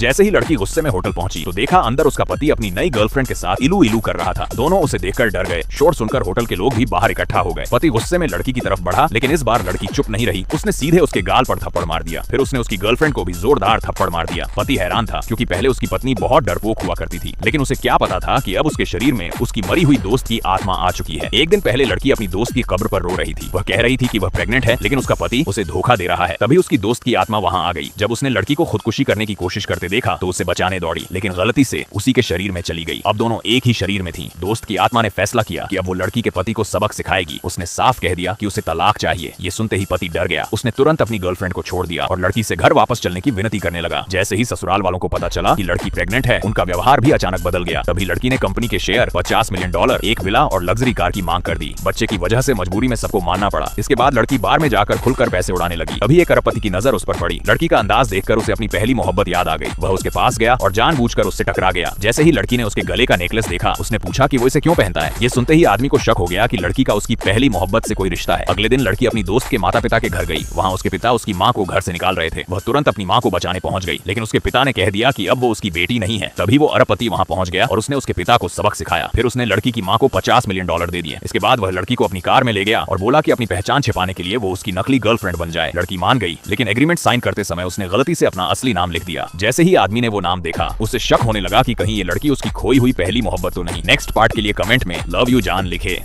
जैसे ही लड़की गुस्से में होटल पहुंची तो देखा अंदर उसका पति अपनी नई गर्लफ्रेंड के साथ इलू इलू कर रहा था। दोनों उसे देखकर डर गए। शोर सुनकर होटल के लोग भी बाहर इकट्ठा हो गए। पति गुस्से में लड़की की तरफ बढ़ा, लेकिन इस बार लड़की चुप नहीं रही। उसने सीधे उसके गाल पर थप्पड़ मार दिया। फिर उसने उसकी गर्लफ्रेंड को भी जोरदार थप्पड़ मार दिया। पति हैरान था, क्योंकि पहले उसकी पत्नी बहुत डरपोक हुआ करती थी, लेकिन उसे क्या पता था कि अब उसके शरीर में उसकी मरी हुई दोस्त की आत्मा आ चुकी है। एक दिन पहले लड़की अपनी दोस्त की कब्र पर रो रही थी। वह कह रही थी कि वह प्रेग्नेंट है, लेकिन उसका पति उसे धोखा दे रहा है। तभी उसकी दोस्त की आत्मा वहां आ गई। जब उसने लड़की को खुदकुशी करने की कोशिश करते देखा तो उसे बचाने दौड़ी, लेकिन गलती से उसी के शरीर में चली गई। अब दोनों एक ही शरीर में थीं। दोस्त की आत्मा ने फैसला किया कि अब वो लड़की के पति को सबक सिखाएगी। उसने साफ कह दिया कि उसे तलाक चाहिए। ये सुनते ही पति डर गया। उसने तुरंत अपनी गर्लफ्रेंड को छोड़ दिया और लड़की से घर वापस चलने की विनती करने लगा। जैसे ही ससुराल वालों को पता चला कि लड़की प्रेग्नेंट है, उनका व्यवहार भी अचानक बदल गया। तभी लड़की ने कंपनी के शेयर, $50 मिलियन, एक विला और लग्जरी कार की मांग कर दी। बच्चे की वजह से मजबूरी में सबको मानना पड़ा। इसके बाद लड़की बार में जाकर खुलकर पैसे उड़ाने लगी। अभी एक अरबपति की नजर उस पर पड़ी। लड़की का अंदाज देखकर उसे अपनी पहली मोहब्बत याद आ गई। वह उसके पास गया और जानबूझकर उससे टकरा गया। जैसे ही लड़की ने उसके गले का नेकलेस देखा, उसने पूछा कि वो इसे क्यों पहनता है। ये सुनते ही आदमी को शक हो गया कि लड़की का उसकी पहली मोहब्बत से कोई रिश्ता है। अगले दिन लड़की अपनी दोस्त के माता पिता के घर गई। वहाँ उसके पिता उसकी माँ को घर से निकाल रहे थे। वह तुरंत अपनी माँ को बचाने पहुंच गई, लेकिन उसके पिता ने कह दिया कि अब वो उसकी बेटी नहीं है। तभी वो अरबपति वहाँ पहुंच गया और उसने उसके पिता को सबक सिखाया। फिर उसने लड़की की माँ को $50 मिलियन दे दिए। इसके बाद वह लड़की को अपनी कार में ले गया और बोला कि अपनी पहचान छिपाने के लिए वो उसकी नकली गर्लफ्रेंड बन जाए। लड़की मान गई, लेकिन एग्रीमेंट साइन करते समय उसने गलती से अपना असली नाम लिख दिया। जैसे ही आदमी ने वो नाम देखा, उसे शक होने लगा कि कहीं ये लड़की उसकी खोई हुई पहली मोहब्बत तो नहीं। नेक्स्ट पार्ट के लिए कमेंट में लव यू जान लिखे।